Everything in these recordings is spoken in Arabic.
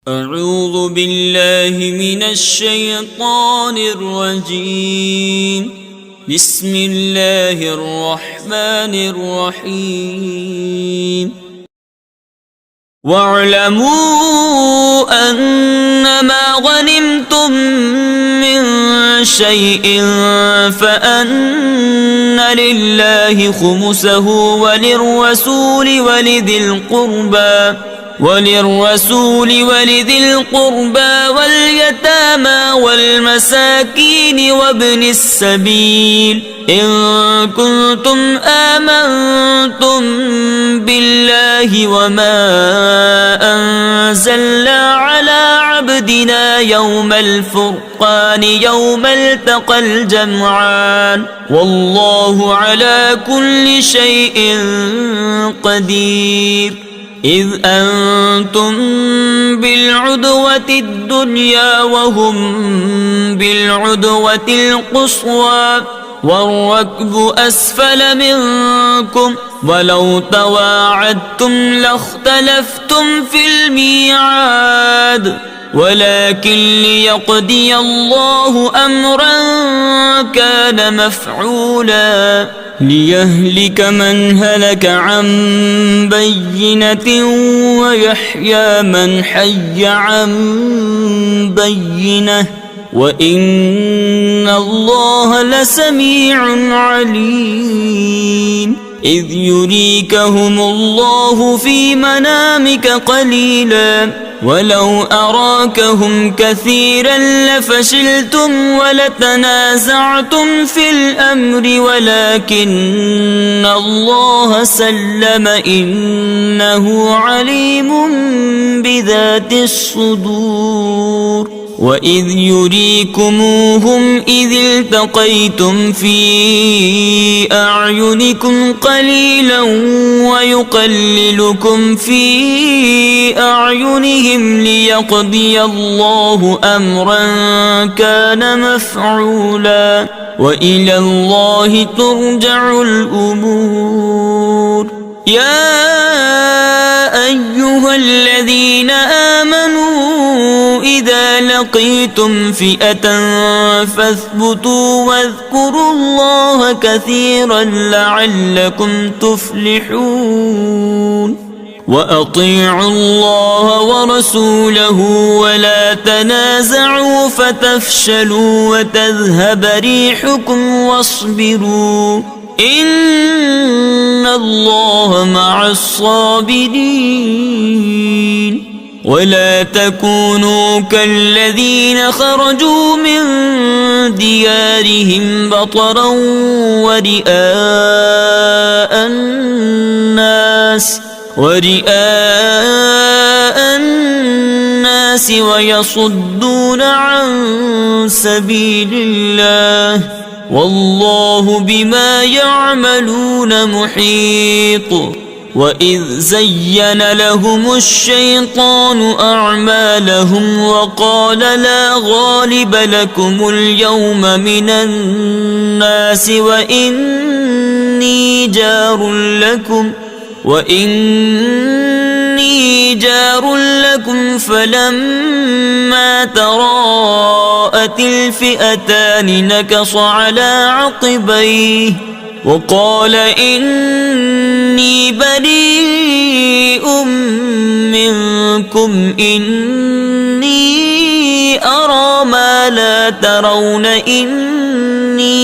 أعوذ بالله من الشيطان الرجيم. بسم الله الرحمن الرحيم. واعلموا أنما غنمتم من شيء فأن لله خمسه وللرسول ولذي القربى واليتامى والمساكين وابن السبيل إن كنتم آمنتم بالله وما أنزلنا على عبدنا يوم الفرقان يوم التقى الجمعان والله على كل شيء قدير. إذ أنتم بالعدوة الدنيا وهم بالعدوة القصوى والركب أسفل منكم ولو تواعدتم لاختلفتم في الميعاد ولكن ليقضي الله أمرا كان مفعولا ليهلك من هلك عن بينة ويحيى من حي عن بينة وإن الله لسميع عليم. إذ يريكهم الله في منامك قليلا ولو أراكهم كثيرا لفشلتم ولتنازعتم في الأمر ولكن الله سلم إنه عليم بذات الصدور. وإذ يريكموهم إذ التقيتم في أعينكم قليلا ويقللكم في أعينهم ليقضي الله أمرا كان مفعولا وإلى الله ترجع الأمور. يا أيها الذين آمنوا إذا لقيتم فئة فاثبتوا واذكروا الله كثيرا لعلكم تفلحون. وأطيعوا الله ورسوله ولا تنازعوا فتفشلوا وتذهب ريحكم واصبروا إن الله مع الصابرين. ولا تكونوا كالذين خرجوا من ديارهم بطرا ورئاء الناس ويصدون عن سبيل الله والله بما يعملون محيط. وإذ زين لهم الشيطان أعمالهم وقال لا غالب لكم اليوم من الناس وإني جار لكم فلما تراءت الفئتان نكص على عقبيه وقال إني بريء منكم إني أرى ما لا ترون إني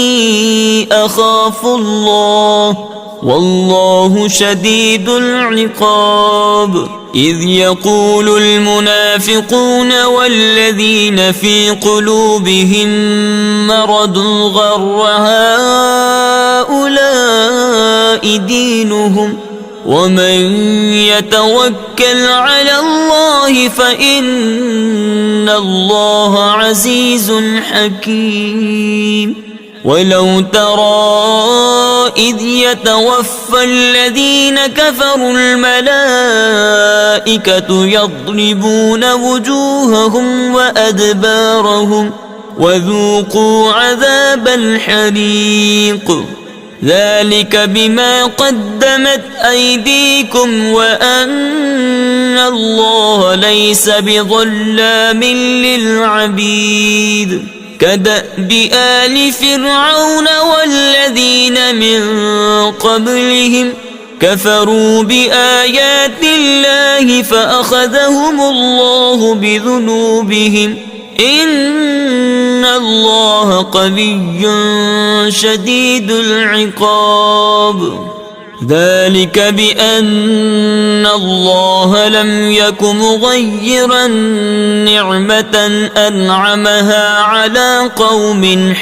أخاف الله والله شديد العقاب. إذ يقول المنافقون والذين في قلوبهم مرض غر هؤلاء دينهم ومن يتوكل على الله فإن الله عزيز حكيم. ولو ترى إذ يتوفى الذين كفروا الملائكة يضربون وجوههم وأدبارهم وذوقوا عذاب الحريق. ذلك بما قدمت أيديكم وأن الله ليس بظلام للعبيد كدأب آل فرعون والذين من قبلهم كفروا بآيات الله فأخذهم الله بذنوبهم إن الله قوي شديد العقاب ذلك بأن الله لم يك مغيرا نعمة أنعمها على قوم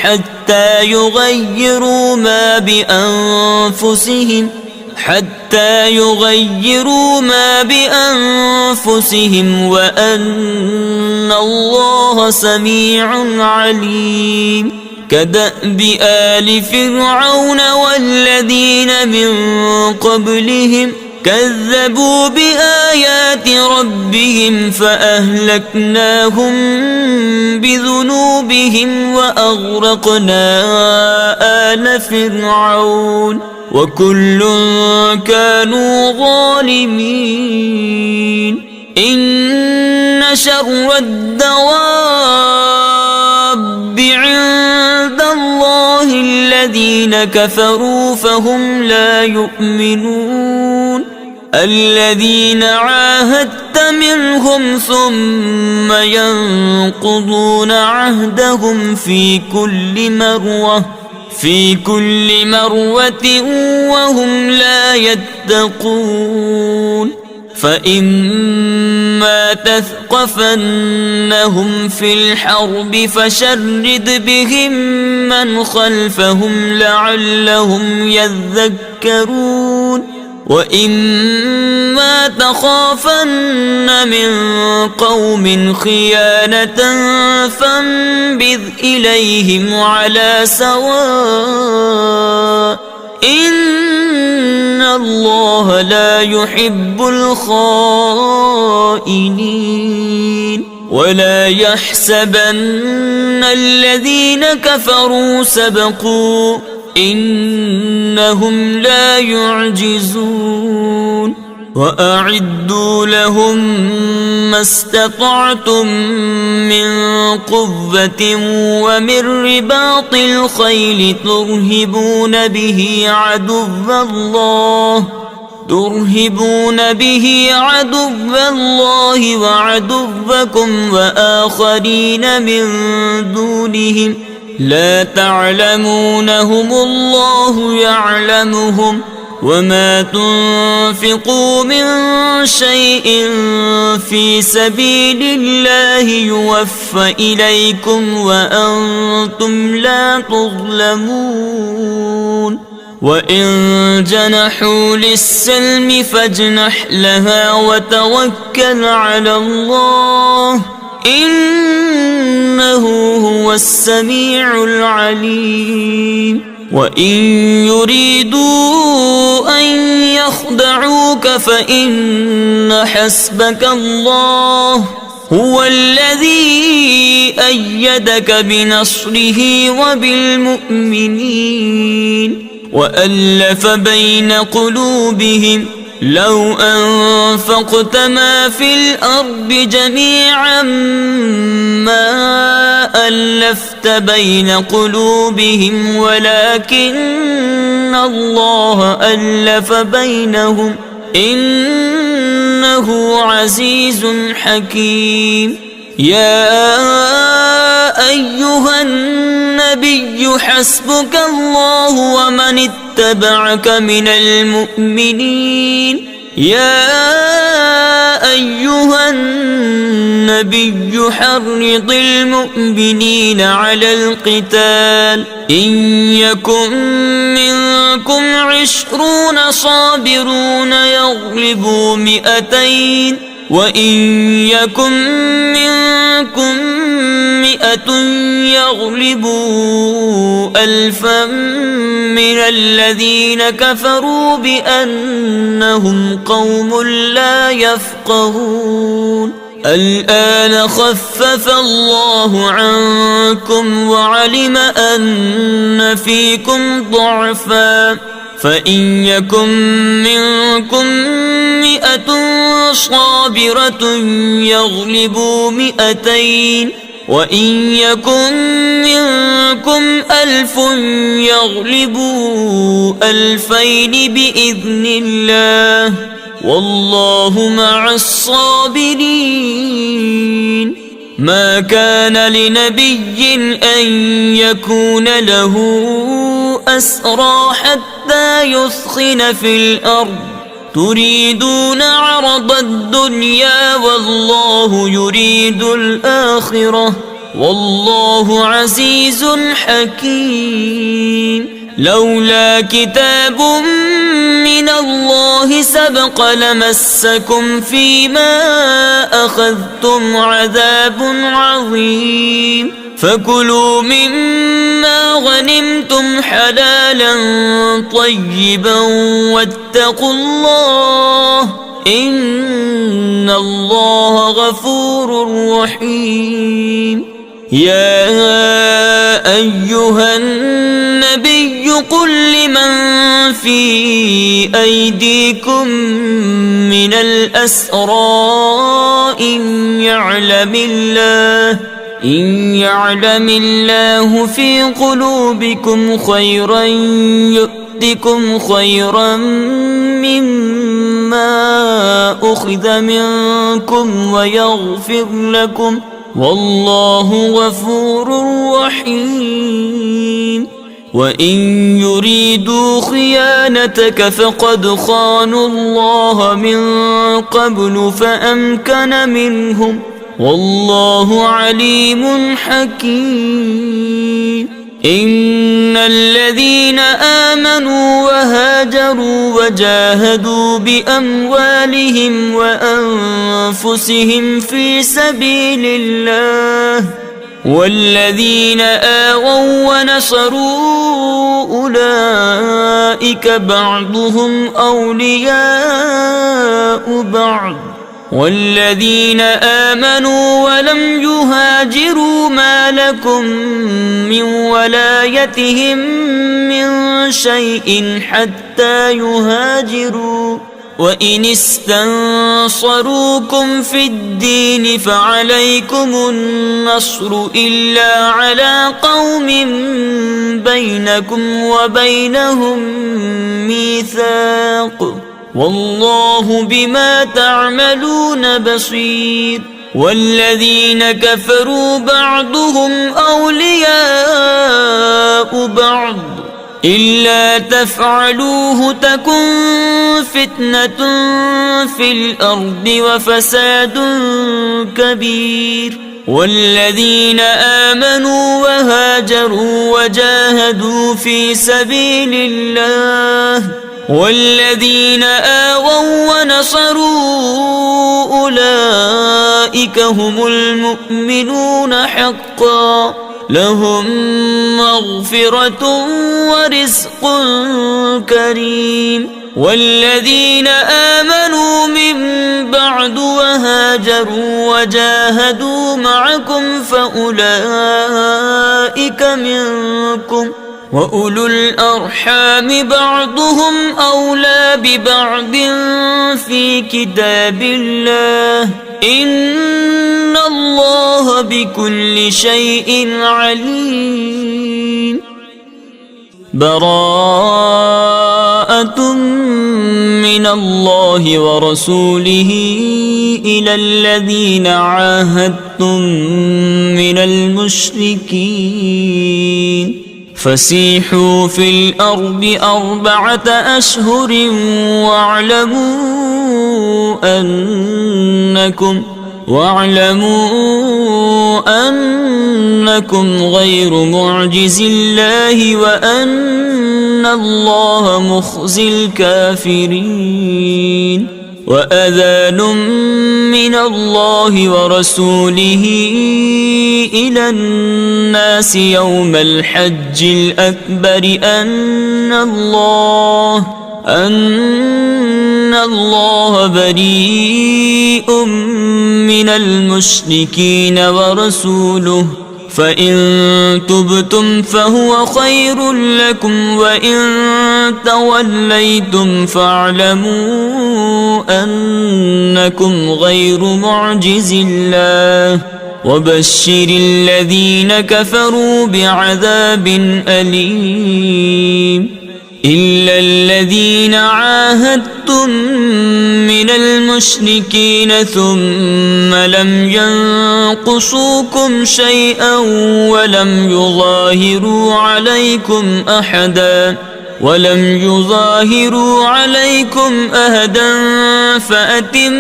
حتى يغيروا ما بأنفسهم وأن الله سميع عليم كدأب آل فرعون والذين من قبلهم كذبوا بآيات ربهم فأهلكناهم بذنوبهم وأغرقنا آل فرعون وكل كانوا ظالمين إن شر الدواب عند الله الذين كفروا فهم لا يؤمنون الذين عاهدت منهم ثم ينقضون عهدهم في كل مرة وهم لا يتقون فإما تثقفنهم في الحرب فشرد بهم من خلفهم لعلهم يذكرون وإما تخافن من قوم خيانة فانبذ إليهم على سواء إن الله لا يحب الخائنين ولا يحسبن الذين كفروا سبقوا إنهم لا يعجزون وأعدوا لهم ما استطعتم من قوة ومن رباط الخيل ترهبون به عدو الله وعدوكم وآخرين من دونهم لا تعلمونهم الله يعلمهم وما تنفقوا من شيء في سبيل الله يوفى إليكم وأنتم لا تظلمون وإن جنحوا للسلم فاجنح لها وتوكل على الله إنه هو السميع العليم وإن يريدوا أن يخدعوك فإن حسبك الله هو الذي أيدك بنصره وبالمؤمنين وألف بين قلوبهم لو أنفقت ما في الأرض جميعا ما ألفت بين قلوبهم ولكن الله ألف بينهم إنه عزيز حكيم يا أيها النبي حسبك الله ومن اتبعك من المؤمنين يا أيها النبي حرض المؤمنين على القتال إن يكن منكم 20 صابرون يغلبوا 200 وإن يكن منكم 100 يغلبوا 1000 من الذين كفروا بأنهم قوم لا يفقهون الآن خفف الله عنكم وعلم أن فيكم ضعفا فإن يكن منكم 100 صابرة يغلبوا 200 وإن يكن منكم 1000 يغلبوا 2000 بإذن الله والله مع الصابرين. ما كان لنبي أن يكون له أسرى حتى يثخن في الأرض تريدون عرض الدنيا والله يريد الآخرة والله عزيز حكيم. لولا كتاب من الله سبق لمسكم فيما أخذتم عذاب عظيم فكلوا مما غنمتم حلالا طيبا واتقوا الله إن الله غفور رحيم. يا أيها النبي قل لمن في أيديكم من الأسرى إن يعلم الله في قلوبكم خيرا يؤتكم خيرا مما أخذ منكم ويغفر لكم والله غفور رحيم. وإن يريدوا خيانتك فقد خانوا الله من قبل فأمكن منهم والله عليم حكيم. إن الذين آمنوا وهاجروا وجاهدوا بأموالهم وأنفسهم في سبيل الله والذين آووا ونصروا أولئك بعضهم أولياء بعض والذين آمنوا ولم يهاجروا ما لكم من ولايتهم من شيء حتى يهاجروا وإن استنصروكم في الدين فعليكم النصر إلا على قوم بينكم وبينهم ميثاق والله بما تعملون بصير. والذين كفروا بعضهم أولياء بعض إلا تفعلوه تكن فتنة في الأرض وفساد كبير. والذين آمنوا وهاجروا وجاهدوا في سبيل الله والذين آووا ونصروا أولئك هم المؤمنون حقا لهم مغفرة ورزق كريم. والذين آمنوا من بعد وهاجروا وجاهدوا معكم فأولئك منكم وأولو الأرحام بعضهم أولى ببعض في كتاب الله إن الله بكل شيء عليم. براءة من الله ورسوله إلى الذين عاهدتم من المشركين فسيحوا في الأرض 4 أشهر واعلموا أنكم غير معجز الله وأن الله مخزي الكافرين. وأذان من الله ورسوله إلى الناس يوم الحج الأكبر أن الله بريء من المشركين ورسوله فإن تبتم فهو خير لكم وإن توليتم فاعلموا أنكم غير معجز الله وبشر الذين كفروا بعذاب أليم إلا الذين عاهدتم من المشركين ثم لم ينقصوكم شيئا ولم يظاهروا عليكم أحدا فأتموا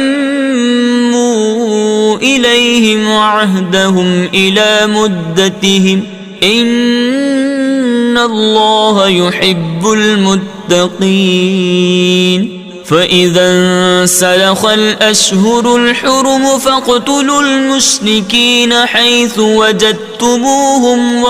إليهم عهدهم إلى مدتهم إن الله يحب المتقين فإذا انسلخ الأشهر الحرم فاقتلوا المشركين حيث وجدتموهم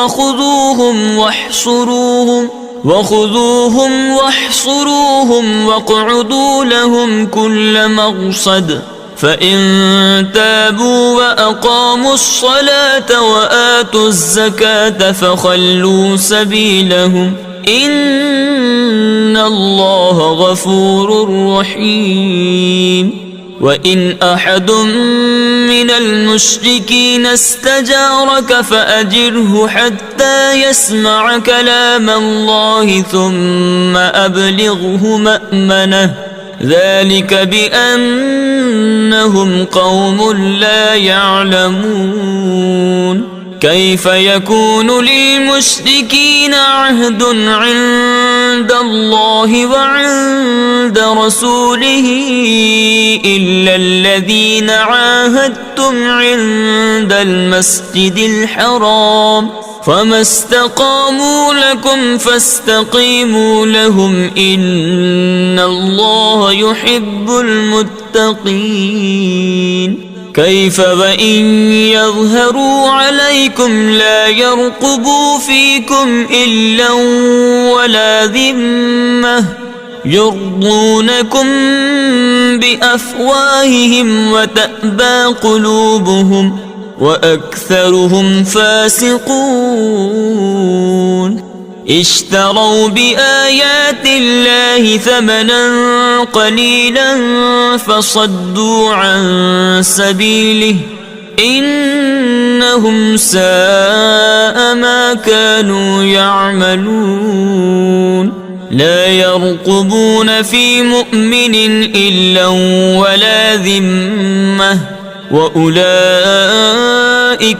واحصروهم واقعدوا لهم كل مرصد فإن تابوا وأقاموا الصلاة وآتوا الزكاة فخلوا سبيلهم إن الله غفور رحيم وإن أحد من المشركين استجارك فأجره حتى يسمع كلام الله ثم أبلغه مأمنه ذلك بأنهم قوم لا يعلمون كيف يكون للمشركين عهد عند الله وعند رسوله إلا الذين عاهدتم عند المسجد الحرام فما استقاموا لكم فاستقيموا لهم إن الله يحب المتقين كيف وإن يظهروا عليكم لا يرقبوا فيكم إلا ولا ذمة يرضونكم بأفواههم وتأبى قلوبهم وأكثرهم فاسقون اشتروا بآيات الله ثمنا قليلا فصدوا عن سبيله إنهم ساء ما كانوا يعملون لا يرقبون في مؤمن إلا ولا ذمة وأولئك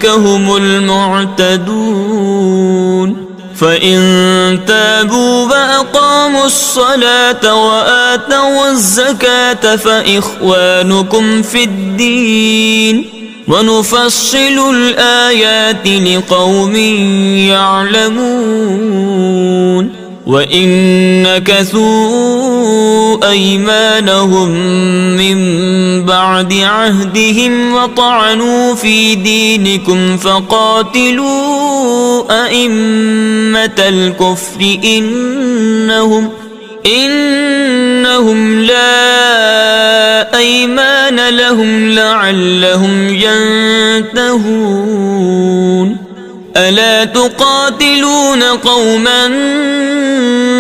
هم المعتدون فإن تابوا وأقاموا الصلاة وآتوا الزكاة فإخوانكم في الدين ونفصل الآيات لقوم يعلمون وإن نكثوا أيمانهم من بعد عهدهم وطعنوا في دينكم فقاتلوا أئمة الكفر إنهم لا أيمان لهم لعلهم ينتهون ألا تقاتلون قوما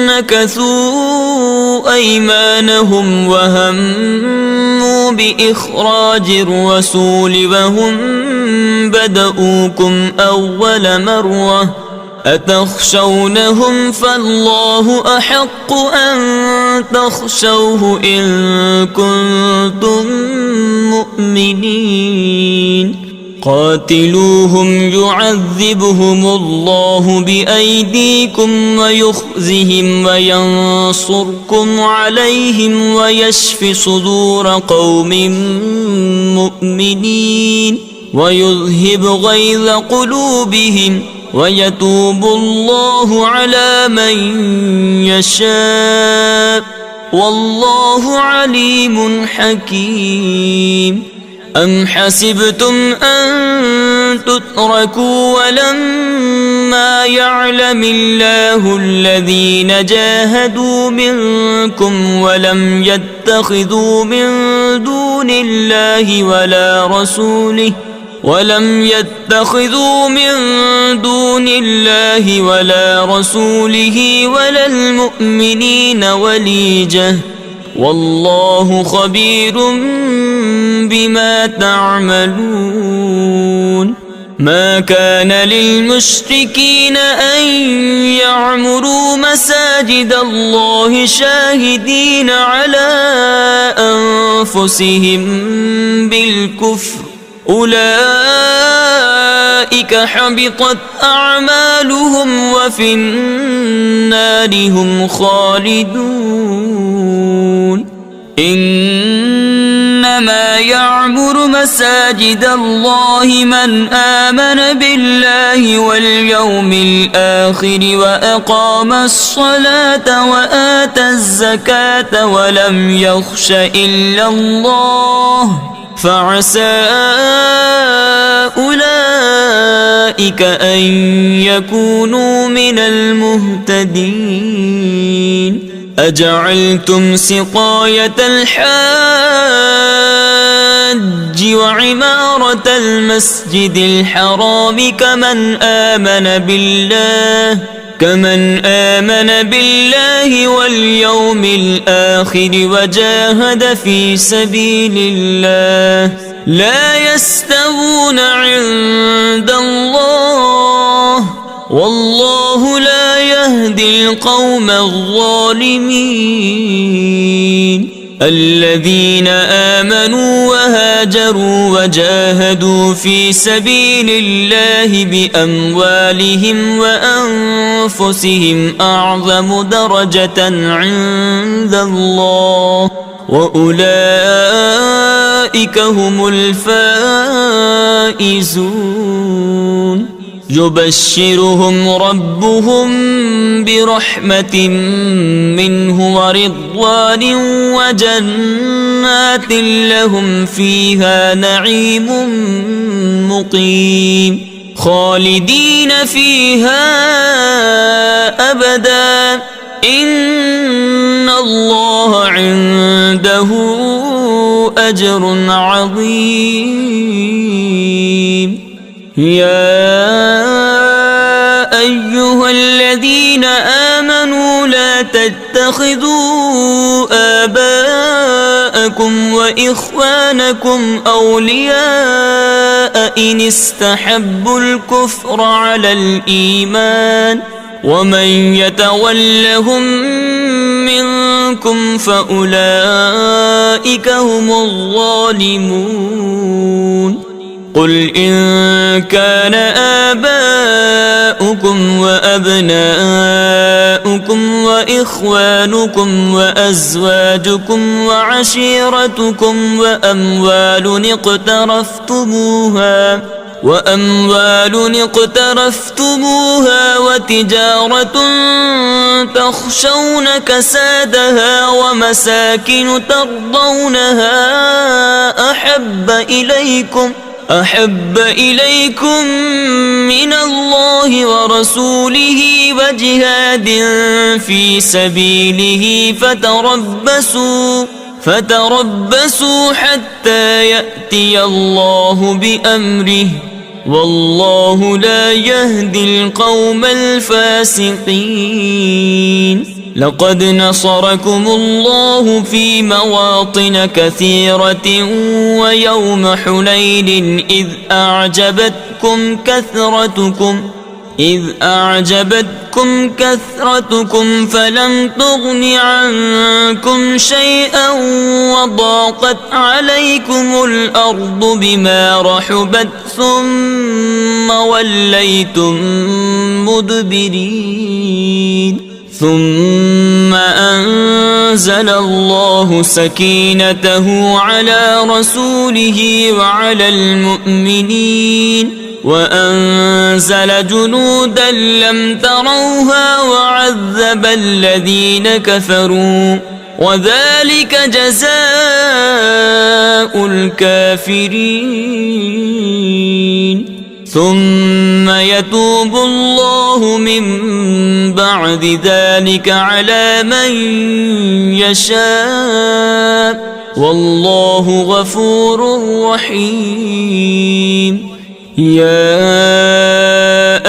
نكثوا أيمانهم وهموا بإخراج الرسول وهم بدؤوكم أول مرة أتخشونهم فالله أحق أن تخشوه إن كنتم مؤمنين قاتلوهم يعذبهم الله بأيديكم ويخزهم وينصركم عليهم ويشف صدور قوم مؤمنين ويذهب غيظ قلوبهم ويتوب الله على من يشاء والله عليم حكيم أم حسبتم أن تتركوا ولما يعلم الله الذين جاهدوا منكم ولم يتخذوا من دون الله ولا رسوله ولا المؤمنين وليجة والله خبير بما تعملون. ما كان للمشركين أن يعمروا مساجد الله شاهدين على أنفسهم بالكفر أولئك حبطت أعمالهم وفي النار هم خالدون. إنما يعمر مساجد الله من آمن بالله واليوم الآخر وأقام الصلاة وآتى الزكاة ولم يخش إلا الله فعسى أولئك أن يكونوا من المهتدين. أجعلتم سقاية الحاج وعمارة المسجد الحرام كمن آمن بالله واليوم الآخر وجاهد في سبيل الله لا يستوون عند الله والله لا يهدي القوم الظالمين. الذين آمنوا وهاجروا وجاهدوا في سبيل الله بأموالهم وأنفسهم أعظم درجة عند الله وأولئك هم الفائزون. يبشرهم ربهم برحمة منه ورضوان وجنات لهم فيها نعيم مقيم خالدين فيها أبدا إن الله عنده أجر عظيم. يا أيها الذين آمنوا لا تتخذوا آباءكم وإخوانكم أولياء إن استحبوا الكفر على الإيمان ومن يتولهم منكم فأولئك هم الظالمون. قل إن كان آباؤكم وأبناؤكم وإخوانكم وأزواجكم وعشيرتكم وأموال اقترفتموها وتجارة تخشون كسادها ومساكن ترضونها أحب إليكم من الله ورسوله وجهاد في سبيله فتربصوا حتى يأتي الله بأمره والله لا يهدي القوم الفاسقين. لقد نصركم الله في مواطن كثيرة ويوم حنين إذ أعجبتكم كثرتكم فلم تغن عنكم شيئا وضاقت عليكم الأرض بما رحبت ثم وليتم مدبرين. ثم أنزل الله سكينته على رسوله وعلى المؤمنين وأنزل جنودا لم تروها وعذب الذين كفروا وذلك جزاء الكافرين. ثم يتوب الله من بعد ذلك على من يشاء والله غفور رحيم. يا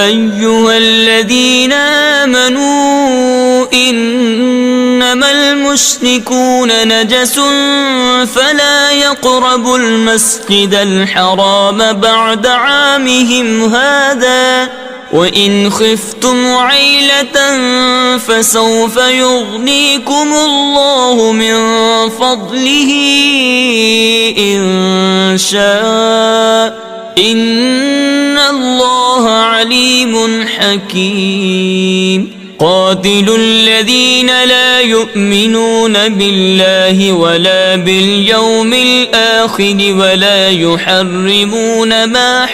أيها الذين آمنوا إنما المشركون نجس فلا يقربوا المسجد الحرام بعد عامهم هذا وإن خفتم عيلة فسوف يغنيكم الله من فضله إن شاء إن الله عليم حكيم. قاتلوا الذين لا يؤمنون بالله ولا باليوم الآخر ولا يحرمون ما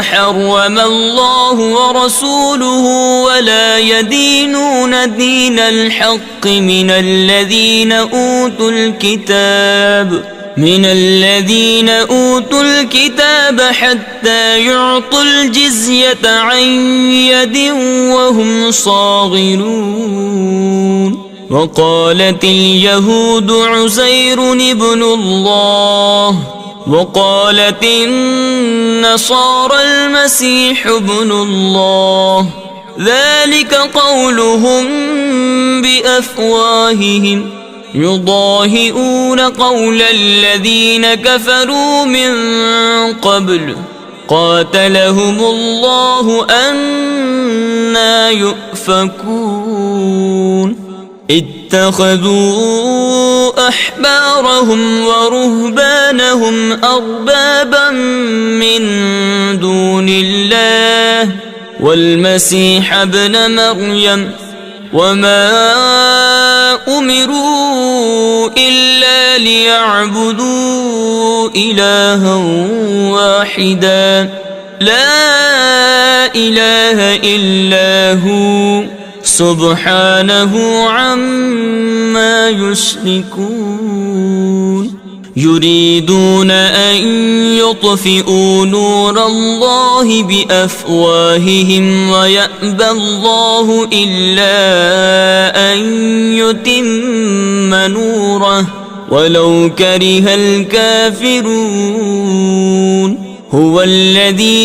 حرم الله ورسوله ولا يدينون دين الحق من الذين أوتوا الكتاب حتى يعطوا الجزية عن يد وهم صاغرون. وقالت اليهود عزير ابن الله وقالت النصارى المسيح ابن الله ذلك قولهم بأفواههم يضاهئون قول الذين كفروا من قبل قاتلهم الله أنى يؤفكون. اتخذوا أحبارهم ورهبانهم أربابا من دون الله والمسيح ابن مريم وما أمروا إلا ليعبدوا إلها واحدا لا إله إلا هو سبحانه عما يشركون. يريدون أن يطفئوا نور الله بأفواههم ويأبى الله إلا أن يتم نوره ولو كره الكافرون. هو الذي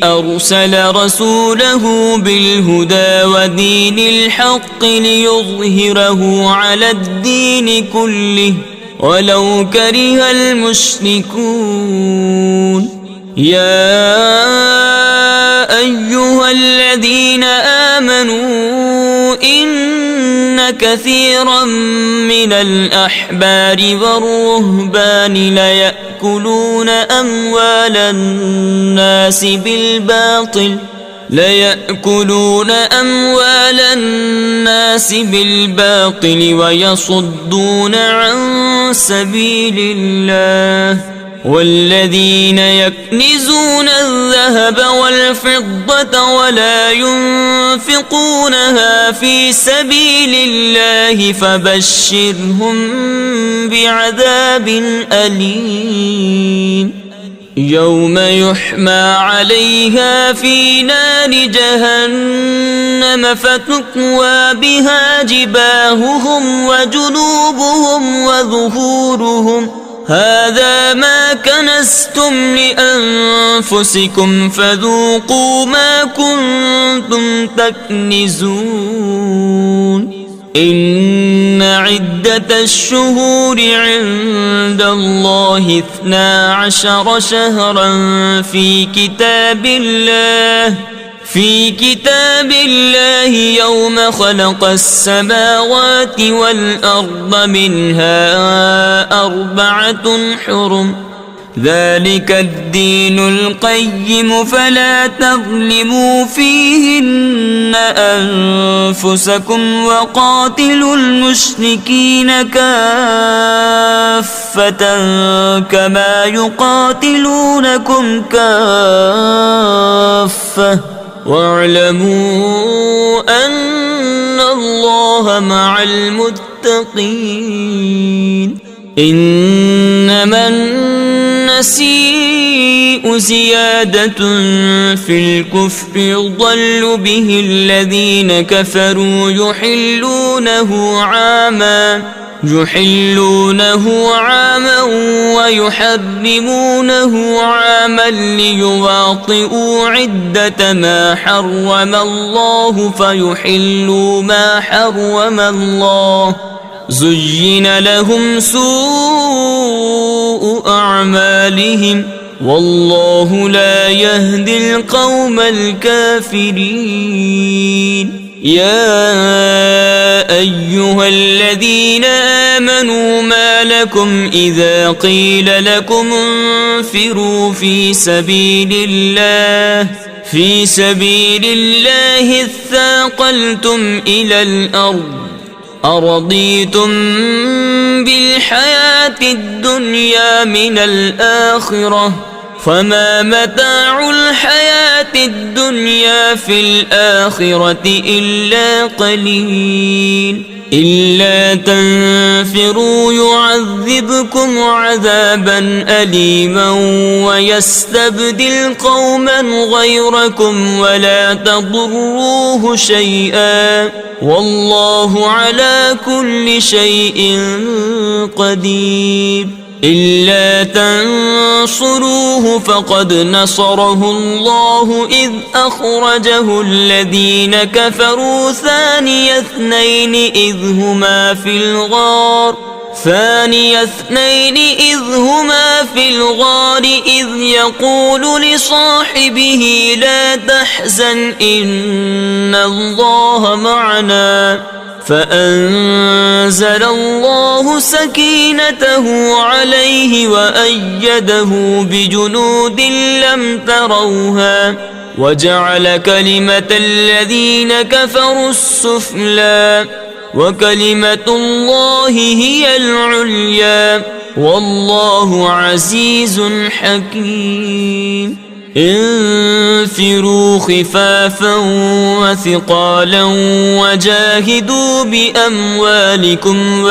أرسل رسوله بالهدى ودين الحق ليظهره على الدين كله ولو كره المشركون. يا أيها الذين آمنوا إن كثيرا من الأحبار والرهبان ليأكلون أموال الناس بالباطل ويصدون عن سبيل الله والذين يكنزون الذهب والفضة ولا ينفقونها في سبيل الله فبشرهم بعذاب أليم. يوم يحمى عليها في نار جهنم فتكوى بها جباههم وجنوبهم وظهورهم هذا ما كنزتم لأنفسكم فذوقوا ما كنتم تكنزون. إن عدة الشهور عند الله 12 شهرا في كتاب الله يوم خلق السماوات والأرض منها 4 حرم ذلك الدين القيم فلا تظلموا فيهن أنفسكم وقاتلوا المشركين كافة كما يقاتلونكم كافة واعلموا أن الله مع المتقين. إنما المسيء زيادة في الكفر يضل به الذين كفروا يحلونه عاما ويحرمونه عاما ليواطئوا عدة ما حرم الله فيحلوا ما حرم الله. زين لهم سوء أعمالهم والله لا يهدي القوم الكافرين. يا أيها الذين آمنوا ما لكم إذا قيل لكم انفروا في سبيل الله اثاقلتم إلى الأرض أرضيتم بالحياة الدنيا من الآخرة فما متاع الحياة الدنيا في الآخرة إلا قليل. إلا تنفروا يعذبكم عذابا أليما ويستبدل قوما غيركم ولا تضروه شيئا والله على كل شيء قدير. إلا تنصروه فقد نصره الله إذ أخرجه الذين كفروا ثاني اثنين إذ هما في الغار إذ يقول لصاحبه لا تحزن إن الله معنا فأنزل الله سكينته عليه وأيده بجنود لم تروها وجعل كلمة الذين كفروا السفلى وكلمة الله هي العليا والله عزيز حكيم. انفروا خفافا وثقالا وجاهدوا بأموالكم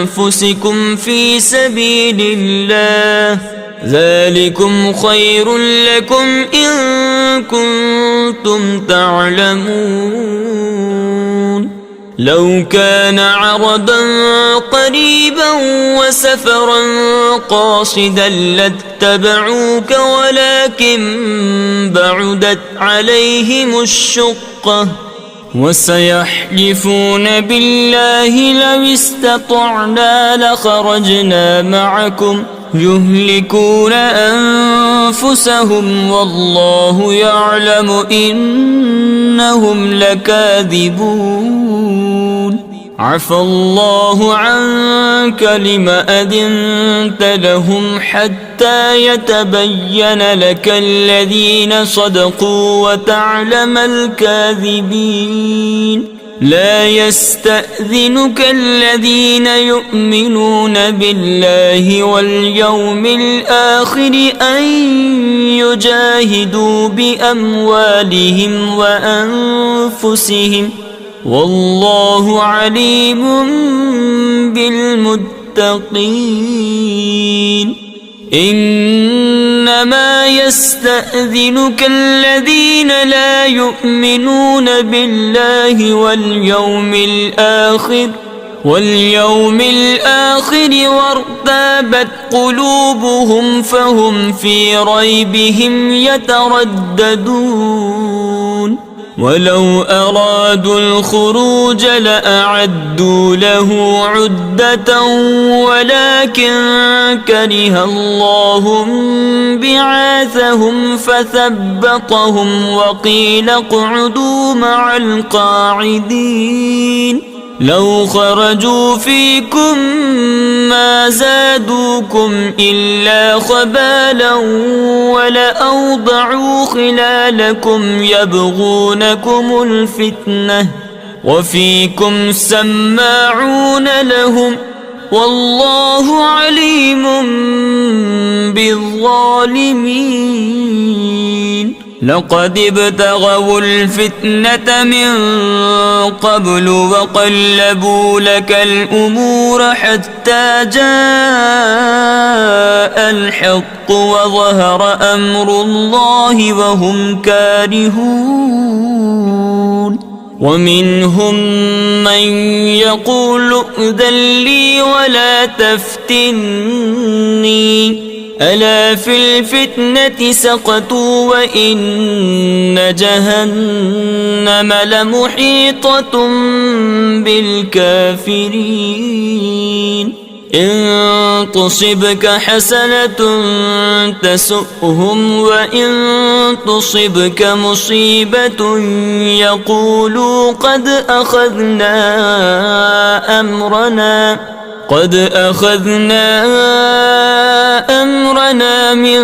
وأنفسكم في سبيل الله ذلكم خير لكم إن كنتم تعلمون. لو كان عرضا قريبا وسفرا قاصدا لاتبعوك ولكن بعدت عليهم الشقة وسيحلفون بالله لو استطعنا لخرجنا معكم يهلكون أنفسهم والله يعلم إنهم لكاذبون. عفى الله عنك لم أذنت لهم حتى يتبين لك الذين صدقوا وتعلم الكاذبين. لا يستأذنك الذين يؤمنون بالله واليوم الآخر أن يجاهدوا بأموالهم وأنفسهم والله عليم بالمتقين. إنما يستأذنك الذين لا يؤمنون بالله واليوم الآخر وارتابت قلوبهم فهم في ريبهم يترددون. ولو أرادوا الخروج لأعدوا له عدة ولكن كره الله بعاثهم فثبطهم وقيل اقعدوا مع القاعدين. لو خرجوا فيكم ما زادوكم إلا خبالا ولأوضعوا خلالكم يبغونكم الفتنة وفيكم سماعون لهم والله عليم بالظالمين. لقد ابتغوا الفتنة من قبل وقلبوا لك الأمور حتى جاء الحق وظهر أمر الله وهم كارهون ومنهم من يقول ائذن لي ولا تفتني ألا في الفتنة سقطوا وإن جهنم لمحيطة بالكافرين إن تصبك حسنة تسؤهم وإن تصبك مصيبة يقولوا قد أخذنا أمرنا من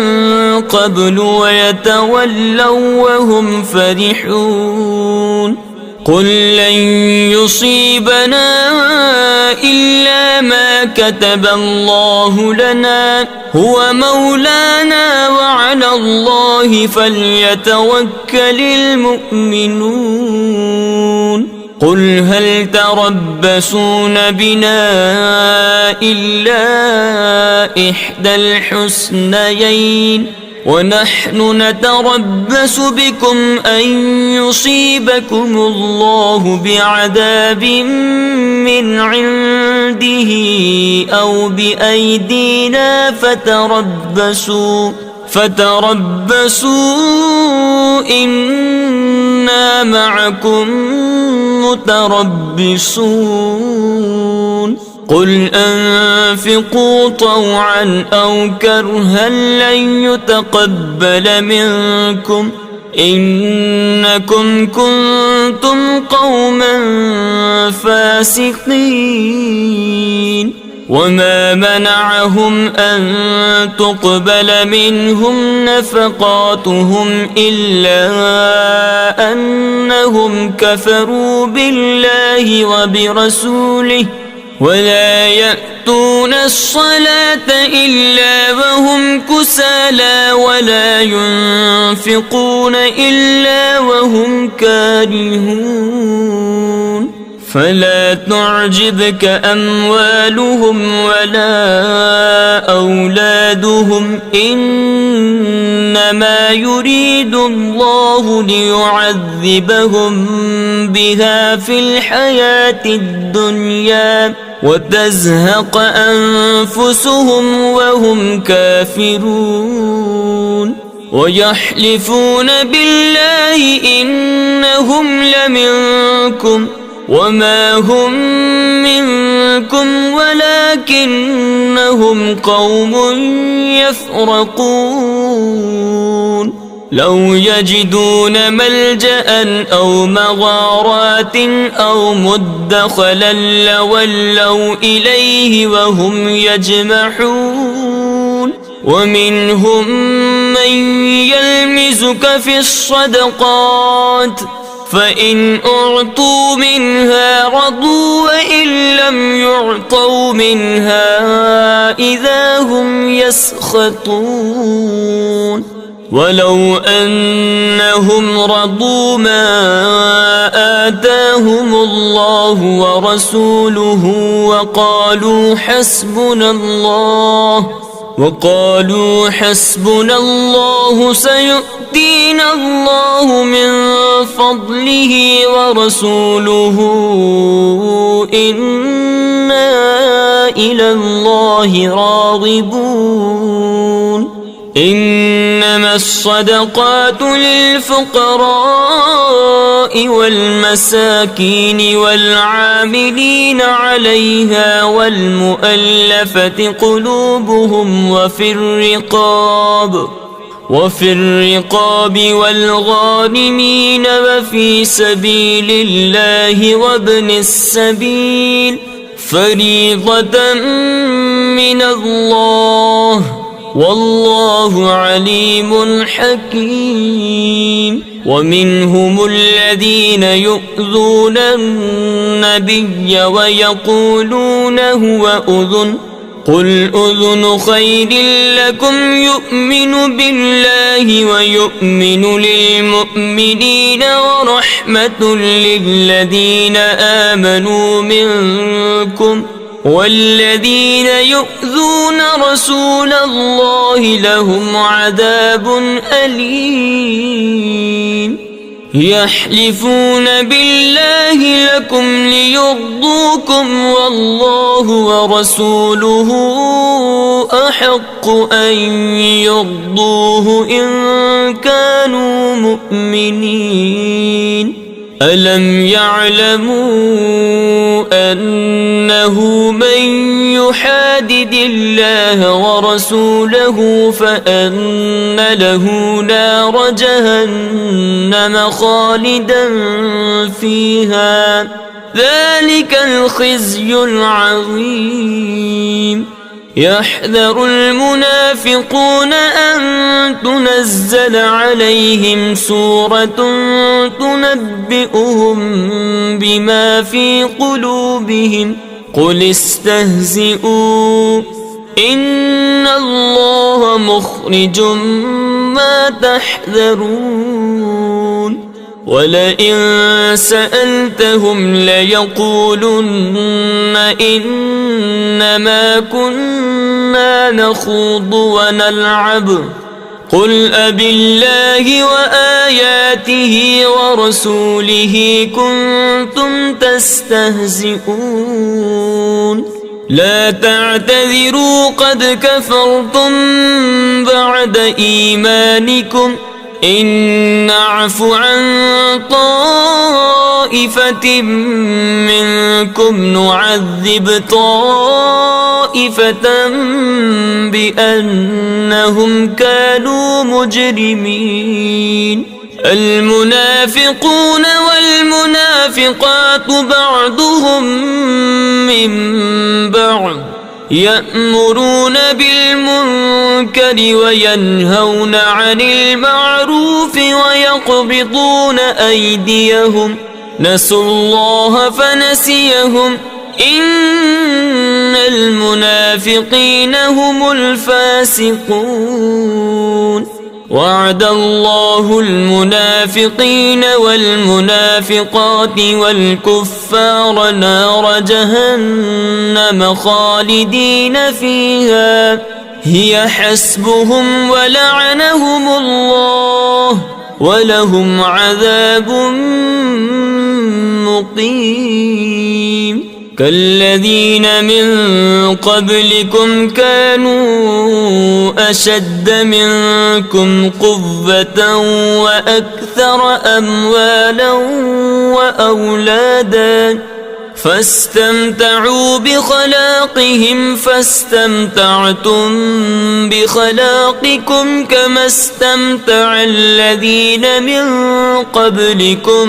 قبل ويتولوا وهم فرحون قل لن يصيبنا إلا ما كتب الله لنا هو مولانا وعلى الله فليتوكل المؤمنون قل هل تربصون بنا إلا إحدى الحسنيين ونحن نتربص بكم أن يصيبكم الله بعذاب من عنده أو بأيدينا فتربصوا إنا معكم متربصون قل أنفقوا طوعا أو كرها لن يتقبل منكم إنكم كنتم قوما فاسقين وما منعهم أن تقبل منهم نفقاتهم إلا أنهم كفروا بالله وبرسوله ولا يأتون الصلاة إلا وهم كسالى ولا ينفقون إلا وهم كارهون فلا تعجبك أموالهم ولا أولادهم إنما يريد الله ليعذبهم بها في الحياة الدنيا وتزهق أنفسهم وهم كافرون ويحلفون بالله إنهم لمنكم وما هم منكم ولكنهم قوم يفرقون لو يجدون ملجأ أو مغارات أو مدخلا لولوا إليه وهم يجمحون ومنهم من يلمزك في الصدقات فإن أعطوا منها رضوا وإن لم يعطوا منها إذا هم يسخطون ولو أنهم رضوا ما آتاهم الله ورسوله وقالوا حسبنا الله سيؤتينا الله من فضله ورسوله إنا إلى الله راغبون إنما الصدقات للفقراء والمساكين والعاملين عليها والمؤلفة قلوبهم وفي الرقاب والغانمين وفي سبيل الله وابن السبيل فريضة من الله والله عليم حكيم ومنهم الذين يؤذون النبي ويقولون هو أذن قل أذن خير لكم يؤمن بالله ويؤمن للمؤمنين ورحمة للذين آمنوا منكم والذين يؤذون رسول الله لهم عذاب أليم يحلفون بالله لكم ليرضوكم والله ورسوله أحق أن يرضوه إن كانوا مؤمنين ألم يعلموا أنه من يحادد الله ورسوله فأن له نار جهنم خالدا فيها ذلك الخزي العظيم يحذر المنافقون أن تنزل عليهم سورة تنبئهم بما في قلوبهم قل استهزئوا إن الله مخرج ما تحذرون ولئن سألتهم ليقولن إنما كنا نخوض ونلعب قل أبالله وآياته ورسوله كنتم تستهزئون لا تعتذروا قد كفرتم بعد إيمانكم إن نعف عن طائفة منكم نعذب طائفة بأنهم كانوا مجرمين المنافقون والمنافقات بعضهم من بعض يأمرون بالمنكر وينهون عن المعروف ويقبضون أيديهم نسوا الله فنسيهم إن المنافقين هم الفاسقون وعد الله المنافقين والمنافقات والكفار نار جهنم خالدين فيها هي حسبهم ولعنهم الله ولهم عذاب مقيم كالذين من قبلكم كانوا أشد منكم قوة وأكثر أموالا وأولادا فاستمتعوا بخلاقهم فاستمتعتم بخلاقكم كما استمتع الذين من قبلكم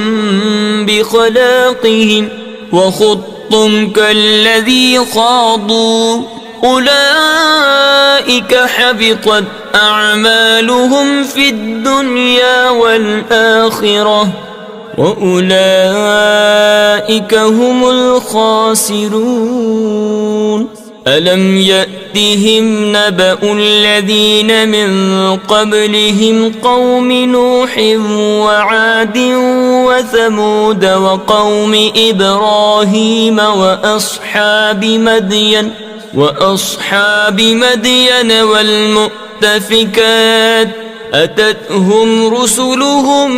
بخلاقهم وخضتم كالذي خاضوا أولئك حبطت أعمالهم في الدنيا والآخرة وأولئك هم الخاسرون ألم يأتهم نبأ الذين من قبلهم قوم نوح وعاد وثمود وقوم إبراهيم وأصحاب مدين والمؤتفكات أتتهم رسلهم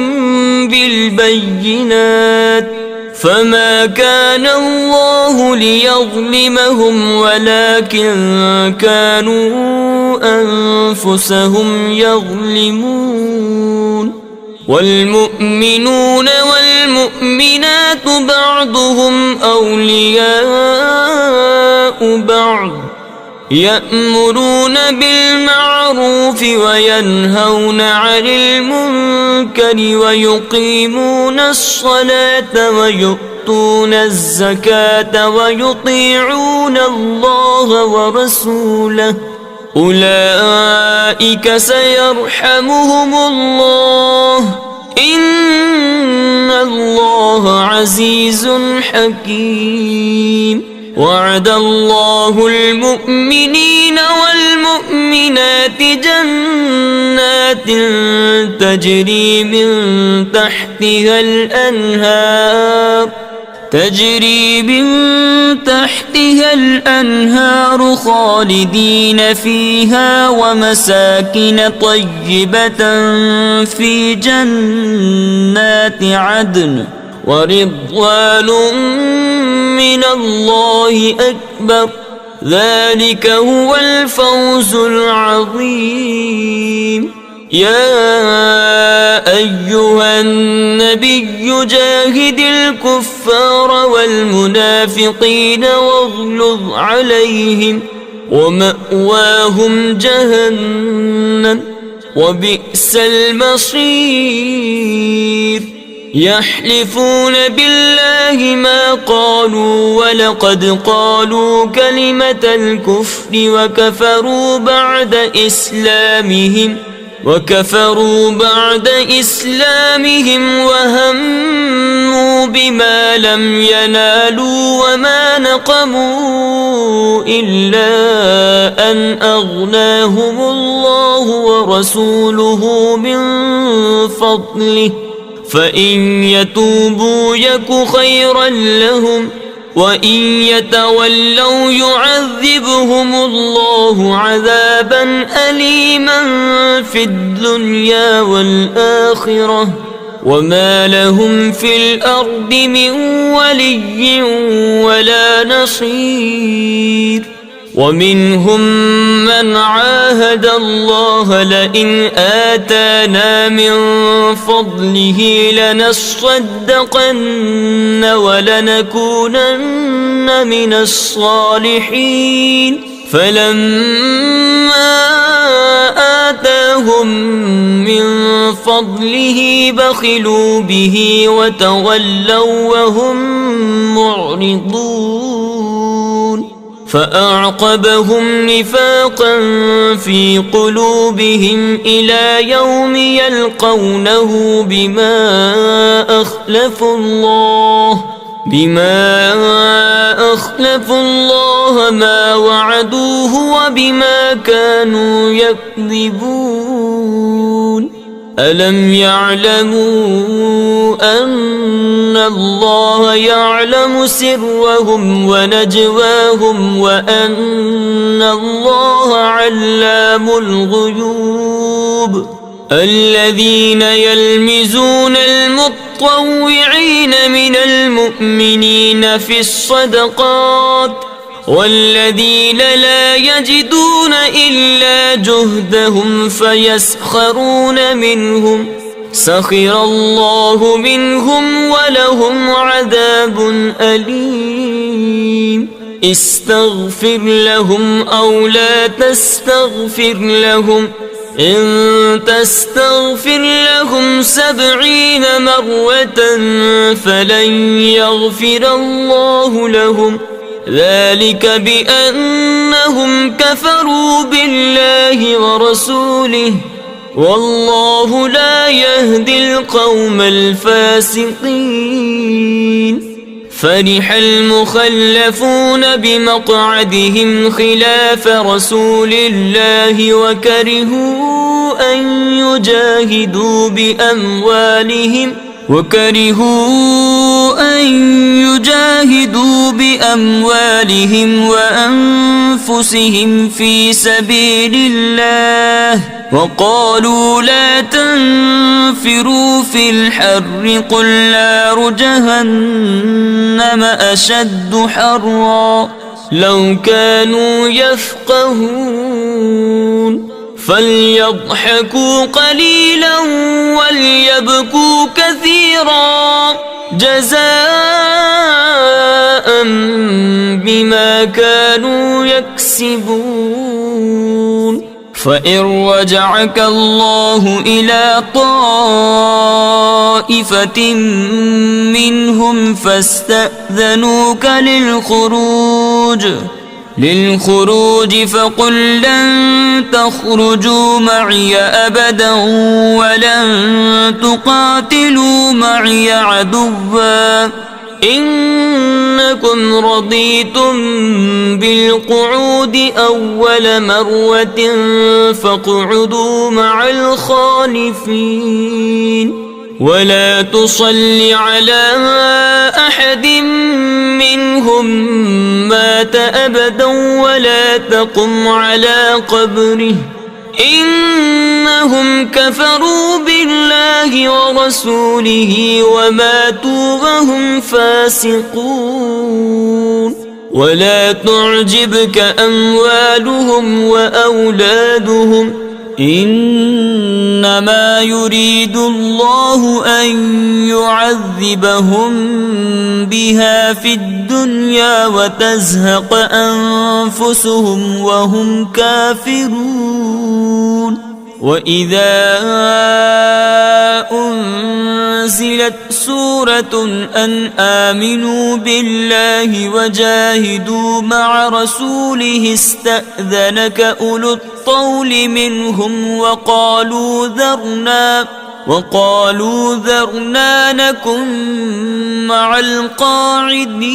بالبينات فما كان الله ليظلمهم ولكن كانوا أنفسهم يظلمون والمؤمنون والمؤمنات بعضهم أولياء بعض يأمرون بالمعروف وينهون عن المنكر ويقيمون الصلاة ويؤتون الزكاة ويطيعون الله ورسوله أولئك سيرحمهم الله إن الله عزيز حكيم وعد الله المؤمنين والمؤمنات جنات تجري من تحتها الأنهار خالدين فيها ومساكن طيبة في جنات عدن ورضوان من الله أكبر ذلك هو الفوز العظيم. يا أيها النبي جاهد الكفار والمنافقين واغلظ عليهم ومأواهم جهنم وبئس المصير. يحلفون بالله ما قالوا ولقد قالوا كلمة الكفر وكفروا بعد إسلامهم وهموا بما لم ينالوا وما نقموا إلا أن أغناهم الله ورسوله من فضله فإن يتوبوا يك خيرا لهم وإن يتولوا يعذبهم الله عذابا أليما في الدنيا والآخرة وما لهم في الأرض من ولي ولا نصير. ومنهم من عاهد الله لئن آتانا من فضله لنصدقن ولنكونن من الصالحين فلما آتاهم من فضله بخلوا به وتولوا وهم معرضون. فأعقبهم نفاقا في قلوبهم إلى يوم يلقونه بما أخلفوا الله ما وعدوه وبما كانوا يكذبون. ألم يعلموا أن الله يعلم سرهم ونجواهم وأن الله علام الغيوب. الذين يلمزون المطوعين من المؤمنين في الصدقات والذين لا يجدون إلا جهدهم فيسخرون منهم سخر الله منهم ولهم عذاب أليم. استغفر لهم أو لا تستغفر لهم إن تستغفر لهم 70 مرة فلن يغفر الله لهم ذلك بأنهم كفروا بالله ورسوله والله لا يهدي القوم الفاسقين. فرح المخلفون بمقعدهم خلاف رسول الله وكرهوا أن يجاهدوا بأموالهم وأنفسهم في سبيل الله وقالوا لا تنفروا في الحر قل نار جهنم أشد حرا لو كانوا يفقهون. فليضحكوا قليلا وليبكوا كثيرا جزاء بما كانوا يكسبون. فإن رجعك الله إلى طائفة منهم فاستأذنوك للخروج فقل لن تخرجوا معي أبدا ولن تقاتلوا معي عدوا إنكم رضيتم بالقعود أول مرة فاقعدوا مع الخالفين ولا تصل على أحد منهم مات أبدا ولا تقم على قبره إنهم كفروا بالله ورسوله وماتوا وهم فاسقون ولا تعجبك أموالهم وأولادهم إنما يريد الله أن يعذبهم بها في الدنيا وتزهق أنفسهم وهم كافرون وإذا أنزلت سورة أن آمنوا بالله وجاهدوا مع رسوله استأذنك أولو الطول منهم وقالوا ذرنا نكن مع القاعدين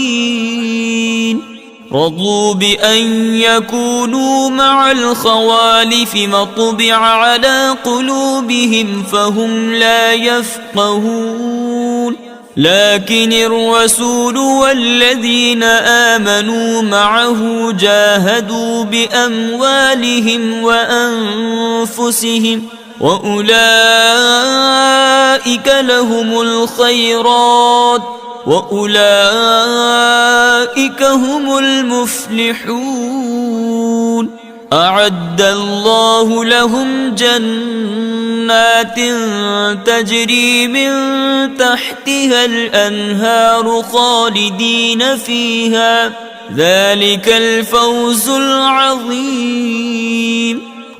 رضوا بأن يكونوا مع الخوالف مطبع على قلوبهم فهم لا يفقهون لكن الرسول والذين آمنوا معه جاهدوا بأموالهم وأنفسهم وأولئك لهم الخيرات وأولئك هم المفلحون أعد الله لهم جنات تجري من تحتها الأنهار خالدين فيها ذلك الفوز العظيم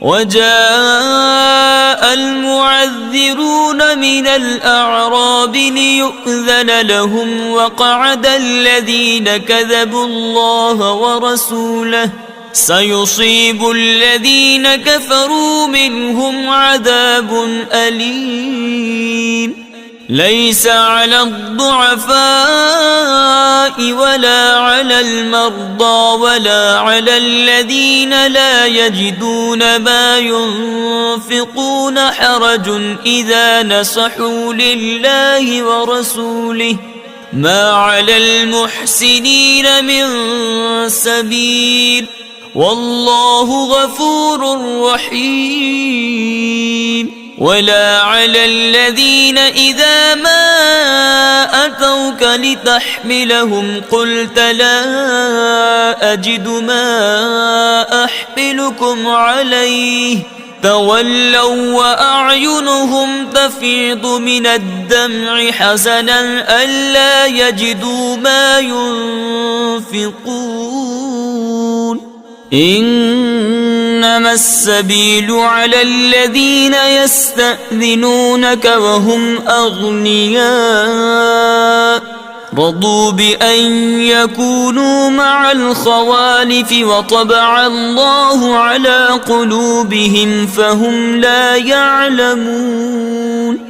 وجاء المعذرون من الأعراب ليؤذن لهم وقعد الذين كذبوا الله ورسوله سيصيب الذين كفروا منهم عذاب أليم ليس على الضعفاء ولا على المرضى ولا على الذين لا يجدون ما ينفقون حرج إذا نصحوا لله ورسوله ما على المحسنين من سبيل والله غفور رحيم ولا على الذين إذا ما أتوك لتحملهم قلت لا أجد ما أحملكم عليه تولوا وأعينهم تفيض من الدمع حزنا ألا يجدوا ما ينفقون إنما السبيل على الذين يستأذنونك وهم أغنياء رضوا بأن يكونوا مع الخوالف وطبع الله على قلوبهم فهم لا يعلمون